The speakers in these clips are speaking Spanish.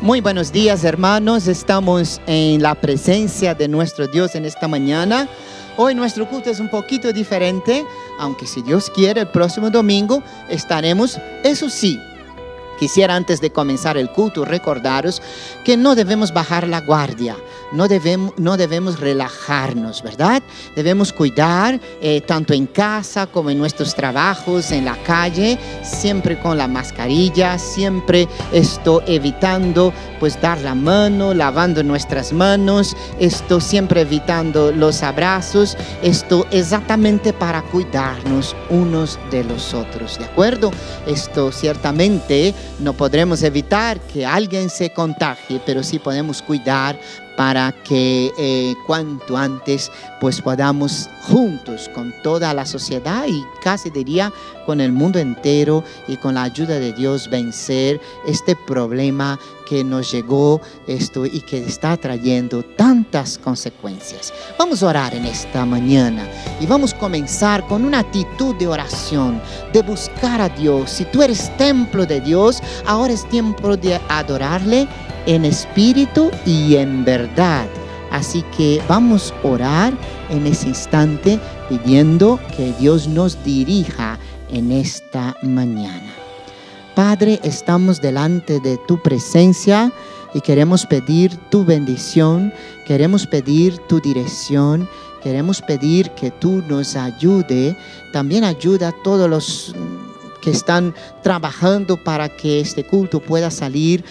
Muy buenos días, hermanos. Estamos en la presencia de nuestro Dios en esta mañana. Hoy nuestro culto es un poquito diferente, aunque si Dios quiere el próximo domingo estaremos, eso sí. Quisiera antes de comenzar el culto recordaros que no debemos bajar la guardia, no debemos relajarnos, ¿verdad? Debemos cuidar tanto en casa como en nuestros trabajos, en la calle, siempre con la mascarilla, siempre evitando pues dar la mano, lavando nuestras manos, siempre evitando los abrazos, exactamente para cuidarnos unos de los otros, ¿de acuerdo? Ciertamente no podremos evitar que alguien se contagie, pero sí podemos cuidar para que cuanto antes pues podamos juntos con toda la sociedad y casi diría con el mundo entero y con la ayuda de Dios vencer este problema que nos llegó y que está trayendo tantas consecuencias. Vamos a orar en esta mañana y vamos a comenzar con una actitud de oración, de buscar a Dios. Si tú eres templo de Dios, ahora es tiempo de adorarle en espíritu y en verdad. Así que vamos a orar en ese instante pidiendo que Dios nos dirija en esta mañana. Padre, estamos delante de tu presencia y queremos pedir tu bendición, queremos pedir tu dirección, queremos pedir que tú nos ayude. También ayuda a todos los que están trabajando para que este culto pueda salir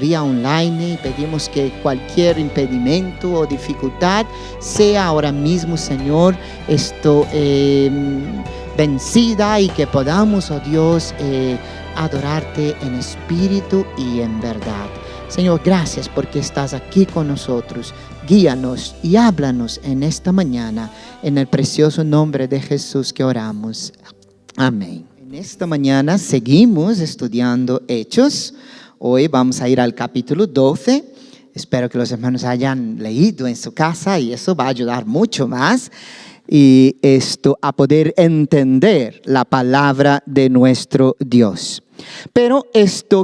vía online, y pedimos que cualquier impedimento o dificultad sea ahora mismo, Señor, vencida y que podamos, oh Dios, adorarte en espíritu y en verdad. Señor, gracias porque estás aquí con nosotros. Guíanos y háblanos en esta mañana, en el precioso nombre de Jesús que oramos. Amén. En esta mañana seguimos estudiando Hechos. Hoy vamos a ir al capítulo 12. Espero que los hermanos hayan leído en su casa y eso va a ayudar mucho más y a poder entender la palabra de nuestro Dios. Pero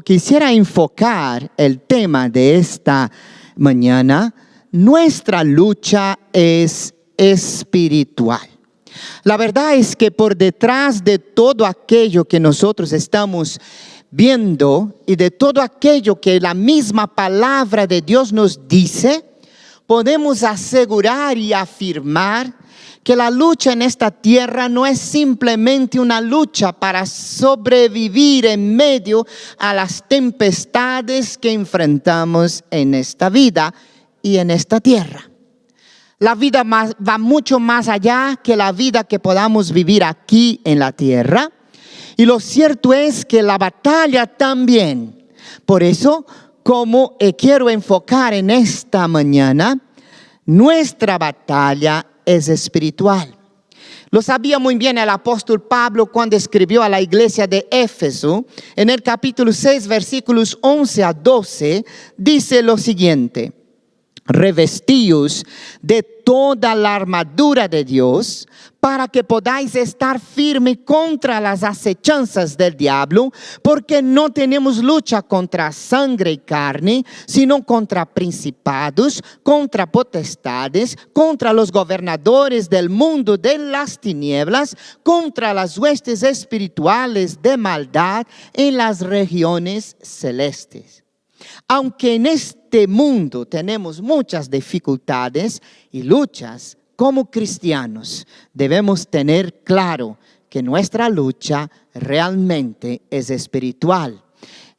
quisiera enfocar el tema de esta mañana. Nuestra lucha es espiritual. La verdad es que por detrás de todo aquello que nosotros estamos viendo y de todo aquello que la misma palabra de Dios nos dice, podemos asegurar y afirmar que la lucha en esta tierra no es simplemente una lucha para sobrevivir en medio a las tempestades que enfrentamos en esta vida y en esta tierra. La vida va mucho más allá que la vida que podamos vivir aquí en la tierra. Y lo cierto es que la batalla también. Por eso, como quiero enfocar en esta mañana, nuestra batalla es espiritual. Lo sabía muy bien el apóstol Pablo cuando escribió a la iglesia de Éfeso. En el capítulo 6, versículos 11 a 12, dice lo siguiente: revestíos de toda la armadura de Dios para que podáis estar firme contra las acechanzas del diablo, porque no tenemos lucha contra sangre y carne, sino contra principados, contra potestades, contra los gobernadores del mundo de las tinieblas, contra las huestes espirituales de maldad en las regiones celestes. Aunque en este mundo tenemos muchas dificultades y luchas, como cristianos debemos tener claro que nuestra lucha realmente es espiritual.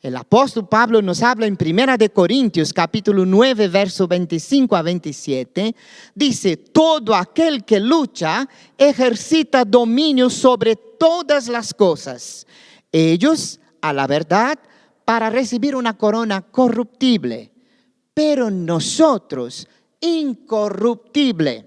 El apóstol Pablo nos habla en 1 Corintios capítulo 9, verso 25 a 27. Dice: todo aquel que lucha ejercita dominio sobre todas las cosas. Ellos, a la verdad, para recibir una corona corruptible, pero nosotros incorruptible.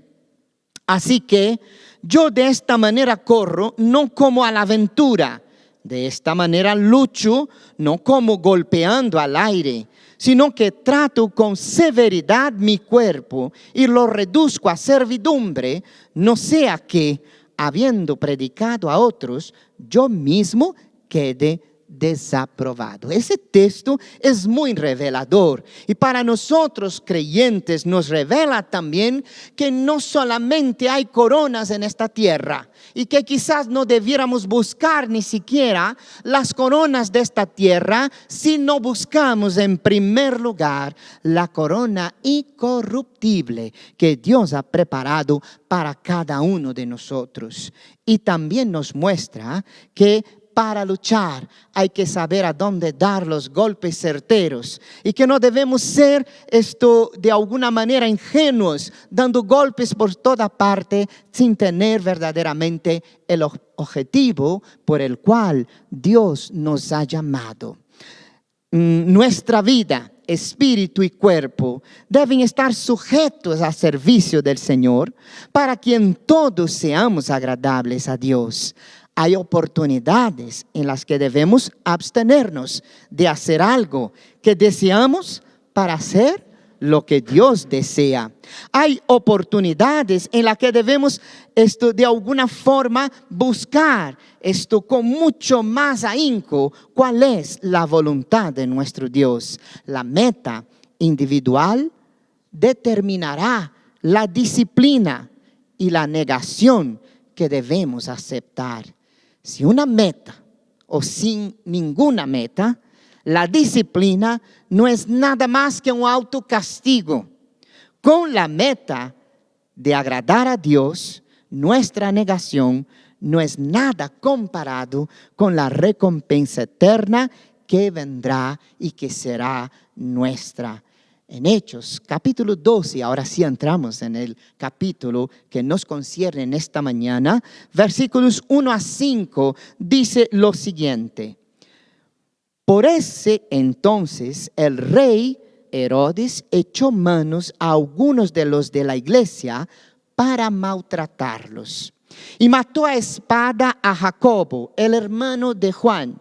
Así que yo de esta manera corro, no como a la aventura. De esta manera lucho, no como golpeando al aire, sino que trato con severidad mi cuerpo y lo reduzco a servidumbre, no sea que, habiendo predicado a otros, yo mismo quede desaprobado. Ese texto es muy revelador y para nosotros creyentes nos revela también que no solamente hay coronas en esta tierra y que quizás no debiéramos buscar ni siquiera las coronas de esta tierra si no buscamos en primer lugar la corona incorruptible que Dios ha preparado para cada uno de nosotros. Y también nos muestra que para luchar hay que saber a dónde dar los golpes certeros y que no debemos ser de alguna manera ingenuos, dando golpes por toda parte sin tener verdaderamente el objetivo por el cual Dios nos ha llamado. Nuestra vida, espíritu y cuerpo deben estar sujetos al servicio del Señor para que en todos seamos agradables a Dios. Hay oportunidades en las que debemos abstenernos de hacer algo que deseamos para hacer lo que Dios desea. Hay oportunidades en las que debemos de alguna forma buscar con mucho más ahínco cuál es la voluntad de nuestro Dios. La meta individual determinará la disciplina y la negación que debemos aceptar. Si una meta o sin ninguna meta, la disciplina no es nada más que un autocastigo. Con la meta de agradar a Dios, nuestra negación no es nada comparado con la recompensa eterna que vendrá y que será nuestra. En Hechos, capítulo 12, ahora sí entramos en el capítulo que nos concierne en esta mañana, versículos 1 a 5, dice lo siguiente. Por ese entonces el rey Herodes echó manos a algunos de los de la iglesia para maltratarlos. Y mató a espada a Jacobo, el hermano de Juan.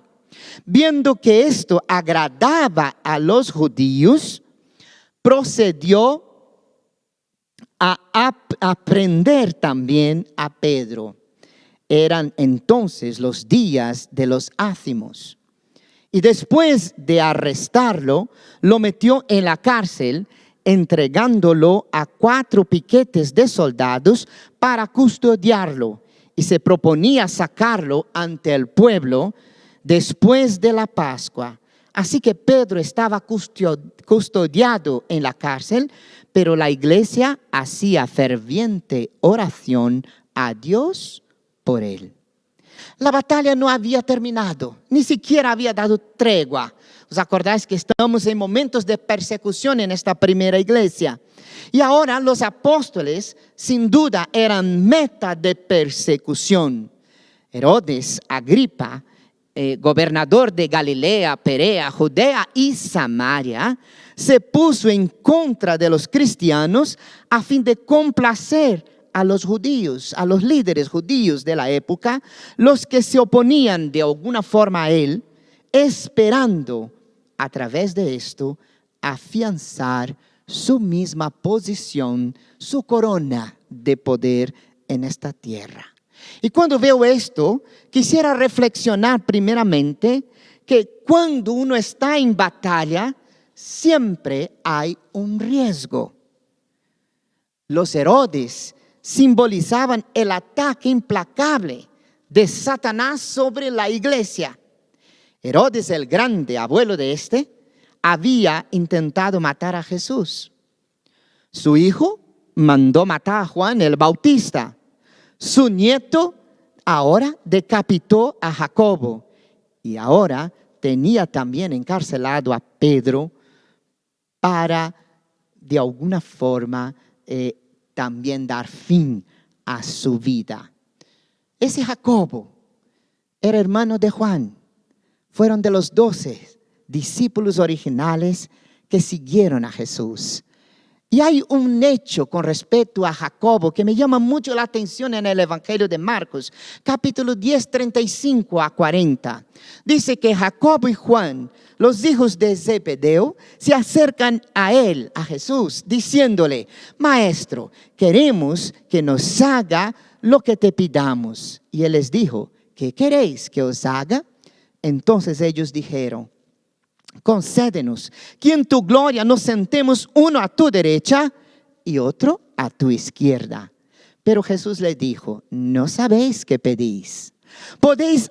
Viendo que esto agradaba a los judíos, procedió a prender también a Pedro. Eran entonces los días de los ácimos. Y después de arrestarlo, lo metió en la cárcel, entregándolo a 4 piquetes de soldados para custodiarlo. Y se proponía sacarlo ante el pueblo después de la Pascua. Así que Pedro estaba custodiado en la cárcel, pero la iglesia hacía ferviente oración a Dios por él. La batalla no había terminado, ni siquiera había dado tregua. ¿Os acordáis que estamos en momentos de persecución en esta primera iglesia? Y ahora los apóstoles, sin duda, eran meta de persecución. Herodes Agripa, gobernador de Galilea, Perea, Judea y Samaria, se puso en contra de los cristianos a fin de complacer a los judíos, a los líderes judíos de la época, los que se oponían de alguna forma a él, esperando a través de esto afianzar su misma posición, su corona de poder en esta tierra. Y cuando veo esto, quisiera reflexionar primeramente que cuando uno está en batalla, siempre hay un riesgo. Los Herodes simbolizaban el ataque implacable de Satanás sobre la iglesia. Herodes el Grande, abuelo de había intentado matar a Jesús. Su hijo mandó matar a Juan el Bautista. Su nieto ahora decapitó a Jacobo y ahora tenía también encarcelado a Pedro para de alguna forma también dar fin a su vida. Ese Jacobo era hermano de Juan. Fueron de los 12 discípulos originales que siguieron a Jesús. Y hay un hecho con respecto a Jacobo que me llama mucho la atención en el Evangelio de Marcos, capítulo 10, 35 a 40. Dice que Jacobo y Juan, los hijos de Zebedeo, se acercan a él, a Jesús, diciéndole: Maestro, queremos que nos haga lo que te pidamos. Y él les dijo: ¿qué queréis que os haga? Entonces ellos dijeron: concédenos que en tu gloria nos sentemos uno a tu derecha y otro a tu izquierda. Pero Jesús les dijo: no sabéis qué pedís. ¿Podéis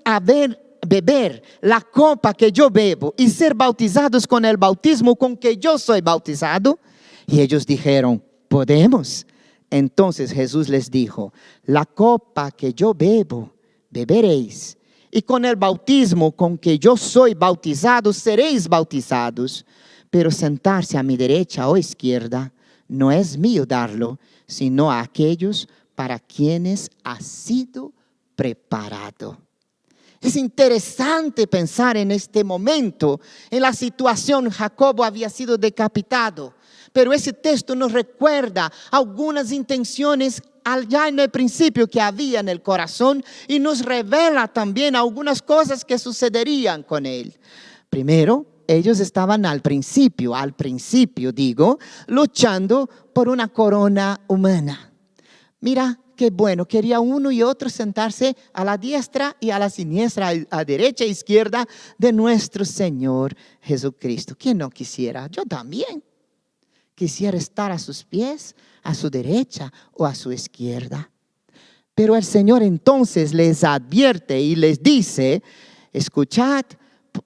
beber la copa que yo bebo y ser bautizados con el bautismo con que yo soy bautizado? Y ellos dijeron: podemos. Entonces Jesús les dijo: la copa que yo bebo, beberéis, y con el bautismo con que yo soy bautizado, seréis bautizados. Pero sentarse a mi derecha o izquierda no es mío darlo, sino a aquellos para quienes ha sido preparado. Es interesante pensar en este momento, en la situación. Jacobo había sido decapitado, pero ese texto nos recuerda algunas intenciones allá en el principio que había en el corazón, y nos revela también algunas cosas que sucederían con él. Primero, ellos estaban al principio digo, luchando por una corona humana. Mira qué bueno, quería uno y otro sentarse a la diestra y a la siniestra, a derecha e izquierda de nuestro Señor Jesucristo. ¿Quién no quisiera? Yo también quisiera estar a sus pies, a su derecha o a su izquierda. Pero el Señor entonces les advierte y les dice: escuchad,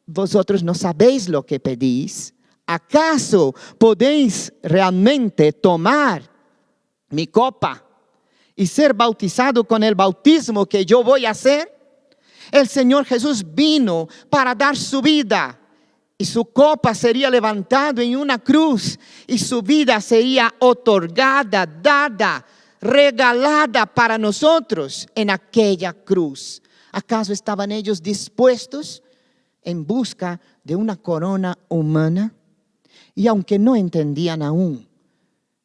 vosotros no sabéis lo que pedís. ¿Acaso podéis realmente tomar mi copa y ser bautizado con el bautismo que yo voy a hacer? El Señor Jesús vino para dar su vida, y su copa sería levantada en una cruz, y su vida sería otorgada, dada, regalada para nosotros en aquella cruz. ¿Acaso estaban ellos dispuestos en busca de una corona humana? Y aunque no entendían aún,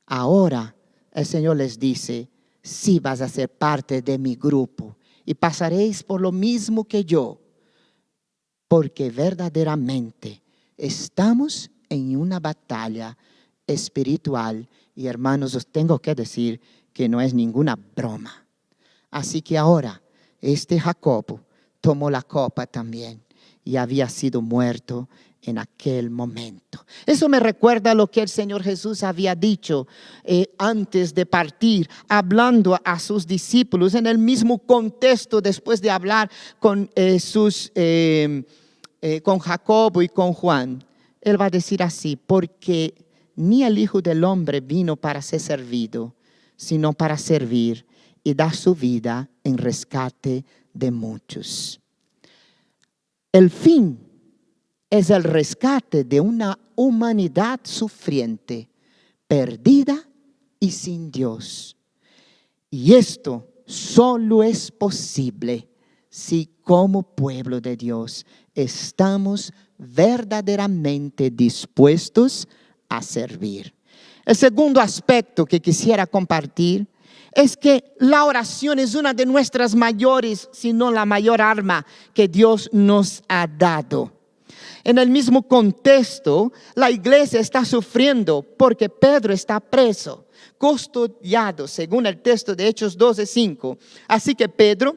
ahora el Señor les dice: sí vas a ser parte de mi grupo y pasaréis por lo mismo que yo, porque verdaderamente estamos en una batalla espiritual. Y hermanos, os tengo que decir que no es ninguna broma. Así que ahora este Jacobo tomó la copa también, y había sido muerto en aquel momento. Eso me recuerda lo que el Señor Jesús había dicho antes de partir, hablando a sus discípulos en el mismo contexto, después de hablar con con Jacobo y con Juan. Él va a decir así: porque ni el Hijo del Hombre vino para ser servido, sino para servir y dar su vida en rescate de muchos. El fin es el rescate de una humanidad sufriente, perdida y sin Dios. Y esto solo es posible si, como pueblo de Dios, estamos verdaderamente dispuestos a servir. El segundo aspecto que quisiera compartir es que la oración es una de nuestras mayores, si no la mayor arma que Dios nos ha dado. En el mismo contexto, la iglesia está sufriendo porque Pedro está preso, custodiado, según el texto de Hechos 12:5. Así que Pedro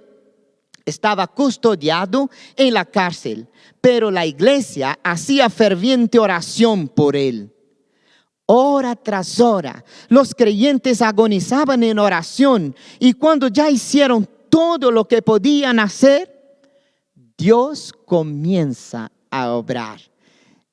estaba custodiado en la cárcel, pero la iglesia hacía ferviente oración por él. Hora tras hora, los creyentes agonizaban en oración, y cuando ya hicieron todo lo que podían hacer, Dios comienza a obrar.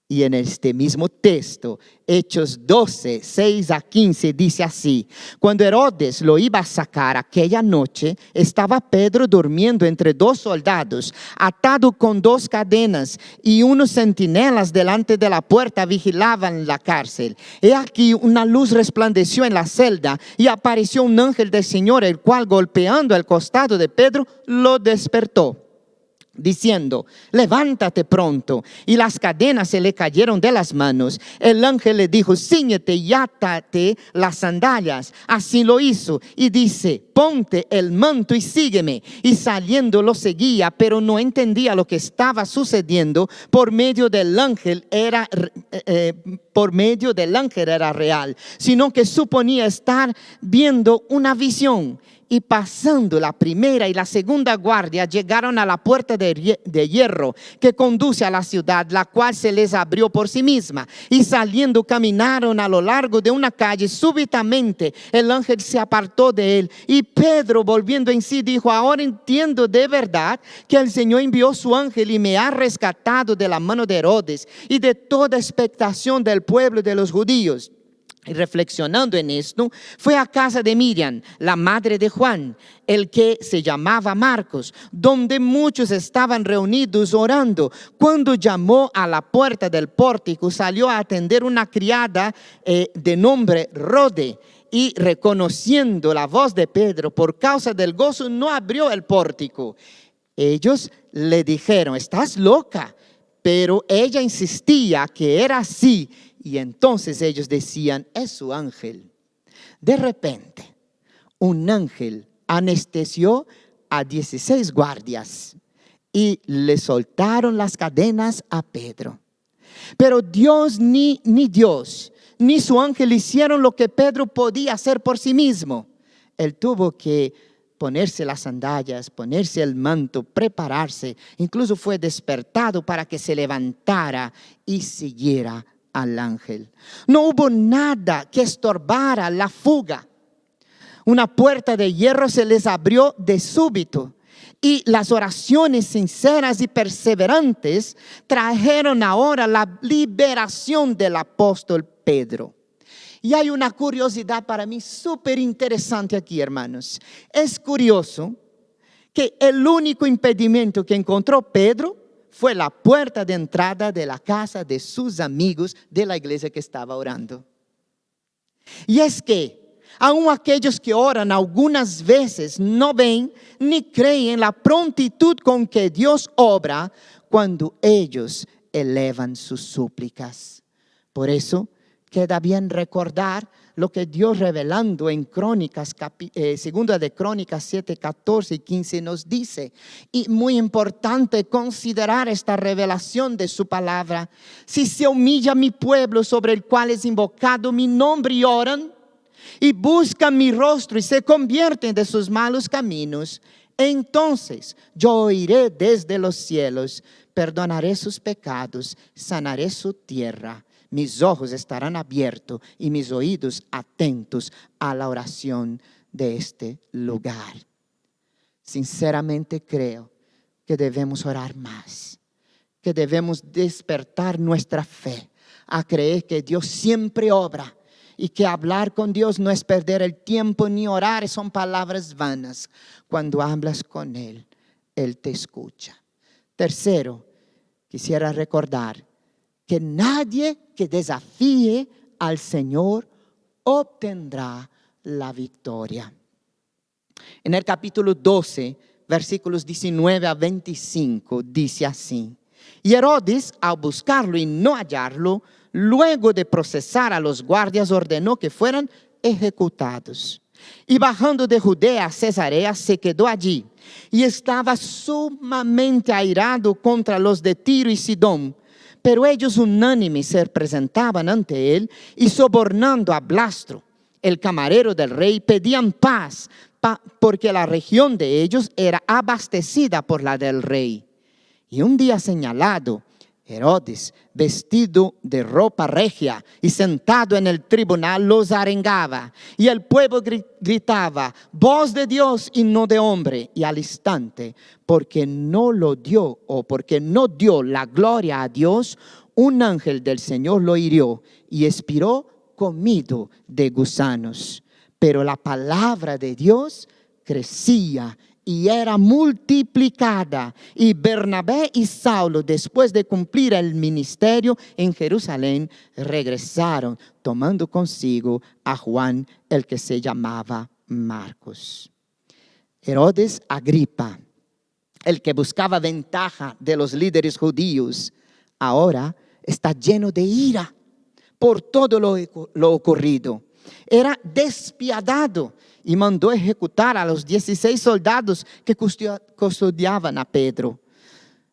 Y en este mismo texto, Hechos 12:6-15, dice así: cuando Herodes lo iba a sacar aquella noche, estaba Pedro durmiendo entre dos soldados, atado con dos cadenas, y unos centinelas delante de la puerta vigilaban la cárcel. He aquí una luz resplandeció en la celda, y apareció un ángel del Señor, el cual, golpeando el costado de Pedro, lo despertó, diciendo: levántate pronto. Y las cadenas se le cayeron de las manos. El ángel le dijo: cíñete y átate las sandalias. Así lo hizo, y dice: ponte el manto y sígueme. Y saliendo lo seguía, pero no entendía lo que estaba sucediendo. Por medio del ángel era real, sino que suponía estar viendo una visión. y pasando la primera y la segunda guardia, llegaron a la puerta de hierro que conduce a la ciudad, la cual se les abrió por sí misma. Y saliendo caminaron a lo largo de una calle. Súbitamente el ángel se apartó de él. Y Pedro, volviendo en sí, dijo: ahora entiendo de verdad que el Señor envió su ángel y me ha rescatado de la mano de Herodes y de toda expectación del pueblo de los judíos. Y reflexionando en esto, fue a casa de Miriam, la madre de Juan, el que se llamaba Marcos, donde muchos estaban reunidos orando. Cuando llamó a la puerta del pórtico, salió a atender una criada de nombre Rode. Y reconociendo la voz de Pedro, por causa del gozo, no abrió el pórtico. Ellos le dijeron: estás loca. Pero ella insistía que era así. Y entonces ellos decían: es su ángel. De repente, un ángel anestesió a 16 guardias y le soltaron las cadenas a Pedro. Pero Dios, ni Dios, ni su ángel hicieron lo que Pedro podía hacer por sí mismo. Él tuvo que ponerse las sandalias, ponerse el manto, prepararse. Incluso fue despertado para que se levantara y siguiera al ángel. No hubo nada que estorbara la fuga. Una puerta de hierro se les abrió de súbito, y las oraciones sinceras y perseverantes trajeron ahora la liberación del apóstol Pedro. Y hay una curiosidad para mí súper interesante aquí, hermanos. Es curioso que el único impedimento que encontró Pedro fue la puerta de entrada de la casa de sus amigos de la iglesia que estaba orando. Y es que aun aquellos que oran algunas veces no ven ni creen la prontitud con que Dios obra cuando ellos elevan sus súplicas. Por eso queda bien recordar lo que Dios, revelando en Crónicas, segunda de Crónicas 7, 14 y 15 nos dice. Y muy importante considerar esta revelación de su palabra. Si se humilla mi pueblo, sobre el cual es invocado mi nombre, y oran y buscan mi rostro y se convierten de sus malos caminos, entonces yo oiré desde los cielos, perdonaré sus pecados, sanaré su tierra. Mis ojos estarán abiertos y mis oídos atentos a la oración de este lugar. Sinceramente creo que debemos orar más, que debemos despertar nuestra fe a creer que Dios siempre obra y que hablar con Dios no es perder el tiempo ni orar son palabras vanas. Cuando hablas con Él, Él te escucha. Tercero, quisiera recordar que nadie que desafíe al Señor obtendrá la victoria. En el capítulo 12, versículos 19 a 25, dice así: y Herodes, al buscarlo y no hallarlo, luego de procesar a los guardias, ordenó que fueran ejecutados. Y bajando de Judea a Cesarea, se quedó allí. Y estaba sumamente airado contra los de Tiro y Sidón. Pero ellos unánimes se presentaban ante él y, sobornando a Blastro, el camarero del rey, pedían paz, porque la región de ellos era abastecida por la del rey. Y un día señalado, Herodes, vestido de ropa regia y sentado en el tribunal, los arengaba. Y el pueblo gritaba: voz de Dios y no de hombre. Y al instante, porque no dio la gloria a Dios, un ángel del Señor lo hirió y expiró comido de gusanos. Pero la palabra de Dios crecía y era multiplicada. Y Bernabé y Saulo, después de cumplir el ministerio en Jerusalén, regresaron, tomando consigo a Juan, el que se llamaba Marcos. Herodes Agripa, el que buscaba ventaja de los líderes judíos, ahora está lleno de ira por todo lo ocurrido. Era despiadado y mandó ejecutar a los 16 soldados que custodiaban a Pedro.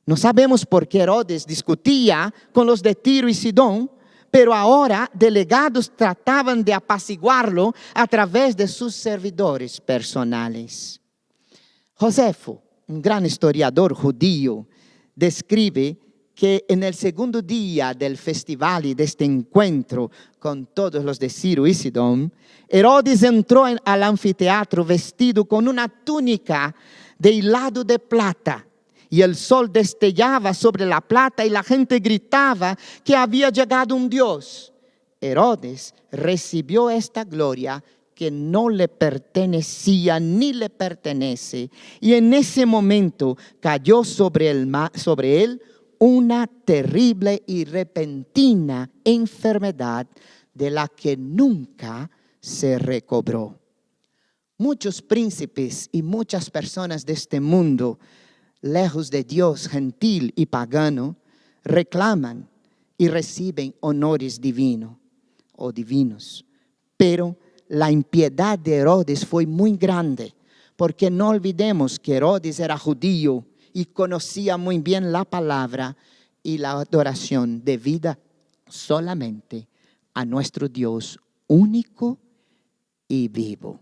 No sabemos por qué Herodes discutía con los de Tiro y Sidón, pero ahora delegados trataban de apaciguarlo a través de sus servidores personales. Josefo, un gran historiador judío, describe que en el segundo día del festival y de este encuentro con todos los de Ciro y Sidón, Herodes entró al anfiteatro vestido con una túnica de hilado de plata, y el sol destellaba sobre la plata y la gente gritaba que había llegado un Dios. Herodes recibió esta gloria que no le pertenecía ni le pertenece, y en ese momento cayó sobre él una terrible y repentina enfermedad de la que nunca se recobró. Muchos príncipes y muchas personas de este mundo, lejos de Dios gentil y pagano, reclaman y reciben honores divinos. Pero la impiedad de Herodes fue muy grande, porque no olvidemos que Herodes era judío y conocía muy bien la palabra y la adoración debida solamente a nuestro Dios único y vivo.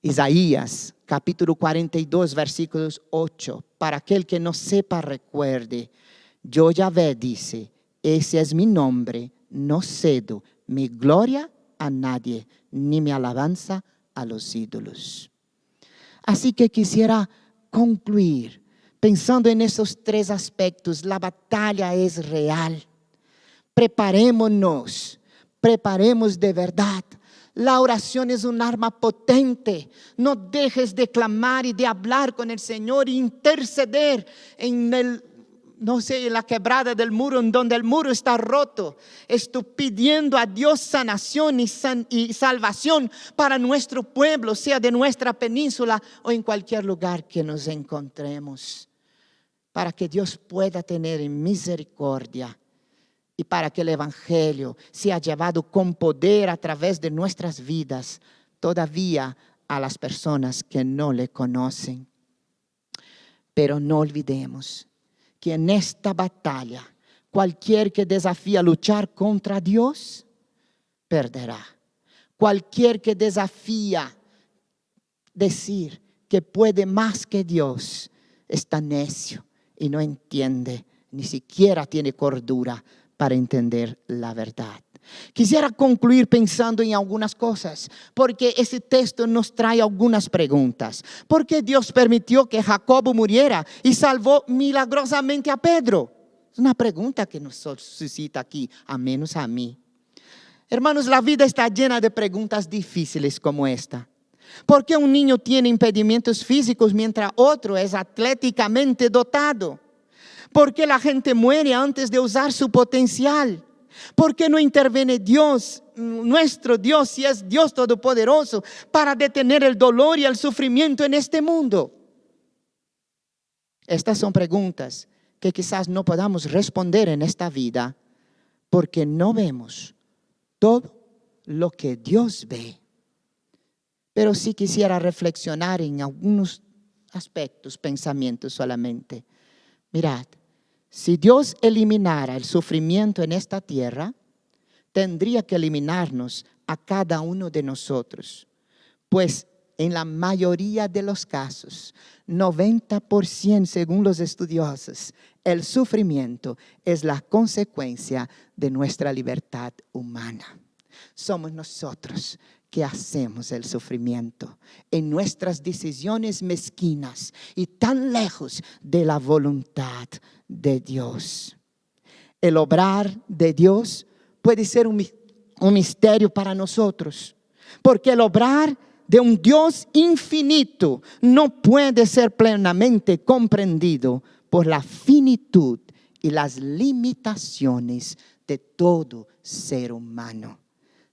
Isaías capítulo 42 versículos 8, para aquel que no sepa recuerde, yo Yahvé dice, ese es mi nombre, no cedo mi gloria a nadie, ni mi alabanza a los ídolos. Así que quisiera concluir pensando en esos tres aspectos. La batalla es real. Preparemos de verdad. La oración es un arma potente. No dejes de clamar y de hablar con el Señor e interceder en la quebrada del muro, en donde el muro está roto. Estoy pidiendo a Dios sanación y salvación para nuestro pueblo, sea de nuestra península o en cualquier lugar que nos encontremos. Para que Dios pueda tener misericordia y para que el Evangelio sea llevado con poder a través de nuestras vidas todavía a las personas que no le conocen. Pero no olvidemos que en esta batalla, cualquier que desafía a luchar contra Dios, perderá. Cualquier que desafía decir que puede más que Dios, está necio y no entiende, ni siquiera tiene cordura para entender la verdad. Quisiera concluir pensando en algunas cosas, porque ese texto nos trae algunas preguntas. ¿Por qué Dios permitió que Jacobo muriera y salvó milagrosamente a Pedro? Es una pregunta que nos suscita aquí, a menos a mí. Hermanos, la vida está llena de preguntas difíciles como esta. ¿Por qué un niño tiene impedimentos físicos mientras otro es atléticamente dotado? ¿Por qué la gente muere antes de usar su potencial? ¿Por qué no interviene Dios, nuestro Dios, si es Dios Todopoderoso, para detener el dolor y el sufrimiento en este mundo? Estas son preguntas que quizás no podamos responder en esta vida, porque no vemos todo lo que Dios ve. Pero sí quisiera reflexionar en algunos aspectos, pensamientos solamente. Mirad, si Dios eliminara el sufrimiento en esta tierra, tendría que eliminarnos a cada uno de nosotros. Pues en la mayoría de los casos, 90% según los estudiosos, el sufrimiento es la consecuencia de nuestra libertad humana. Somos nosotros que hacemos el sufrimiento en nuestras decisiones mezquinas y tan lejos de la voluntad de Dios. El obrar de Dios puede ser un misterio para nosotros, porque el obrar de un Dios infinito no puede ser plenamente comprendido por la finitud y las limitaciones de todo ser humano.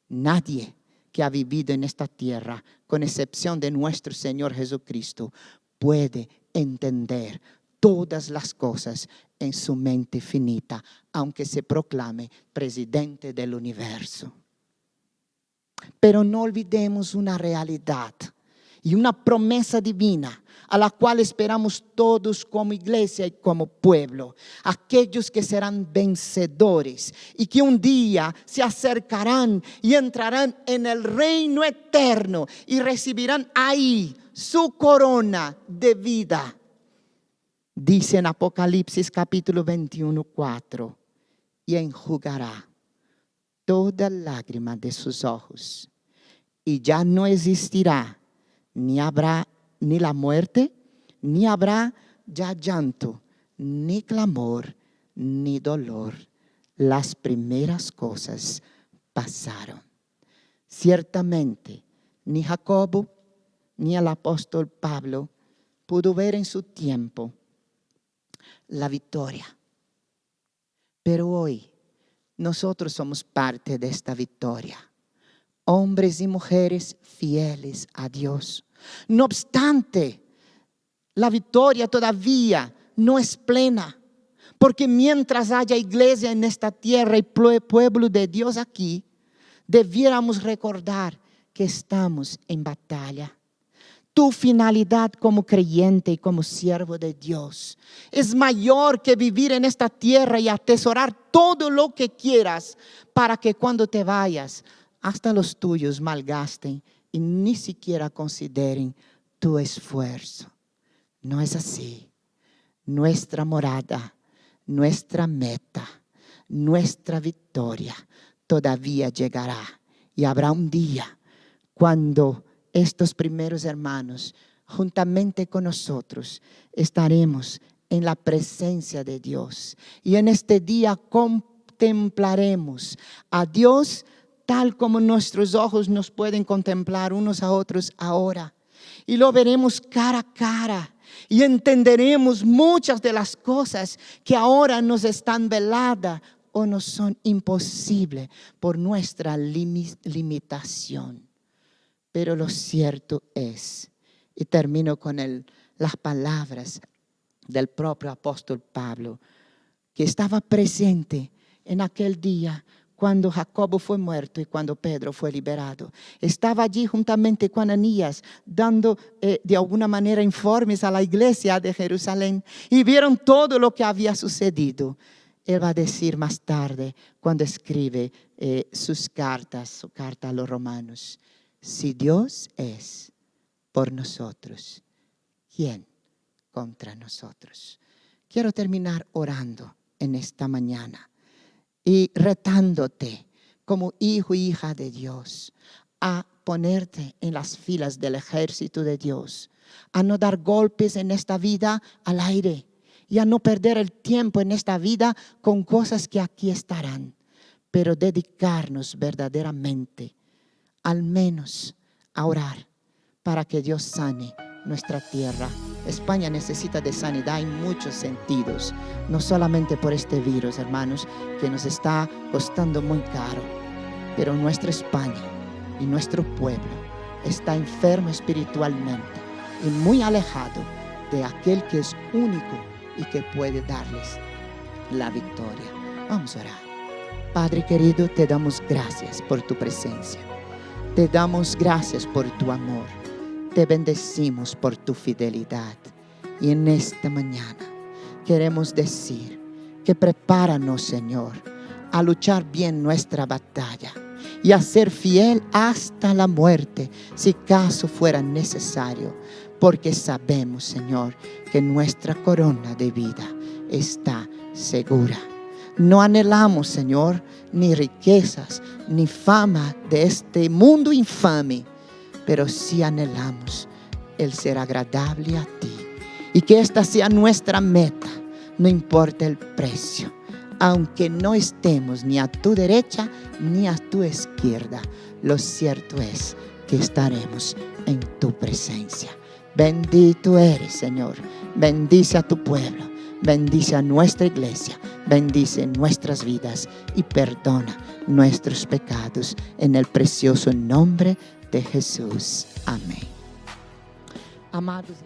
Nadie que ha vivido en esta tierra, con excepción de nuestro Señor Jesucristo, puede entender todas las cosas en su mente finita, aunque se proclame presidente del universo. Pero no olvidemos una realidad, y una promesa divina a la cual esperamos todos como iglesia y como pueblo. Aquellos que serán vencedores y que un día se acercarán y entrarán en el reino eterno y recibirán ahí su corona de vida. Dice en Apocalipsis capítulo 21, 4, y enjugará toda lágrima de sus ojos, y ya no existirá, ni habrá ni la muerte, ni habrá ya llanto, ni clamor, ni dolor. Las primeras cosas pasaron. Ciertamente, ni Jacobo, ni el apóstol Pablo pudo ver en su tiempo la victoria. Pero hoy nosotros somos parte de esta victoria. Hombres y mujeres fieles a Dios. No obstante, la victoria todavía no es plena. Porque mientras haya iglesia en esta tierra y pueblo de Dios aquí, debiéramos recordar que estamos en batalla. Tu finalidad como creyente y como siervo de Dios es mayor que vivir en esta tierra y atesorar todo lo que quieras para que cuando te vayas, hasta los tuyos malgasten y ni siquiera consideren tu esfuerzo. No es así. Nuestra morada, nuestra meta, nuestra victoria todavía llegará. Y habrá un día cuando estos primeros hermanos, juntamente con nosotros, estaremos en la presencia de Dios. Y en este día contemplaremos a Dios tal como nuestros ojos nos pueden contemplar unos a otros ahora. Y lo veremos cara a cara. Y entenderemos muchas de las cosas que ahora nos están veladas o nos son imposibles por nuestra limitación. Pero lo cierto es, y termino con las palabras del propio apóstol Pablo, que estaba presente en aquel día cuando Jacobo fue muerto y cuando Pedro fue liberado. Estaba allí juntamente con Ananías, dando de alguna manera informes a la iglesia de Jerusalén, y vieron todo lo que había sucedido. Él va a decir más tarde, cuando escribe su carta a los romanos: si Dios es por nosotros, ¿quién contra nosotros? Quiero terminar orando en esta mañana y retándote como hijo y hija de Dios a ponerte en las filas del ejército de Dios, a no dar golpes en esta vida al aire y a no perder el tiempo en esta vida con cosas que aquí estarán, pero dedicarnos verdaderamente al menos a orar para que Dios sane nuestra tierra. España necesita de sanidad en muchos sentidos, no solamente por este virus, hermanos, que nos está costando muy caro, pero nuestra España y nuestro pueblo está enfermo espiritualmente y muy alejado de aquel que es único y que puede darles la victoria. Vamos a orar. Padre querido, te damos gracias por tu presencia. Te damos gracias por tu amor. Te bendecimos por tu fidelidad. Y en esta mañana queremos decir que prepáranos, Señor, a luchar bien nuestra batalla y a ser fiel hasta la muerte, si caso fuera necesario, porque sabemos, Señor, que nuestra corona de vida está segura. No anhelamos, Señor, ni riquezas, ni fama de este mundo infame, pero sí anhelamos el ser agradable a ti. Y que esta sea nuestra meta, no importa el precio. Aunque no estemos ni a tu derecha ni a tu izquierda, lo cierto es que estaremos en tu presencia. Bendito eres, Señor. Bendice a tu pueblo, bendice a nuestra iglesia, bendice nuestras vidas y perdona nuestros pecados en el precioso nombre de Jesús. Amén. Amados.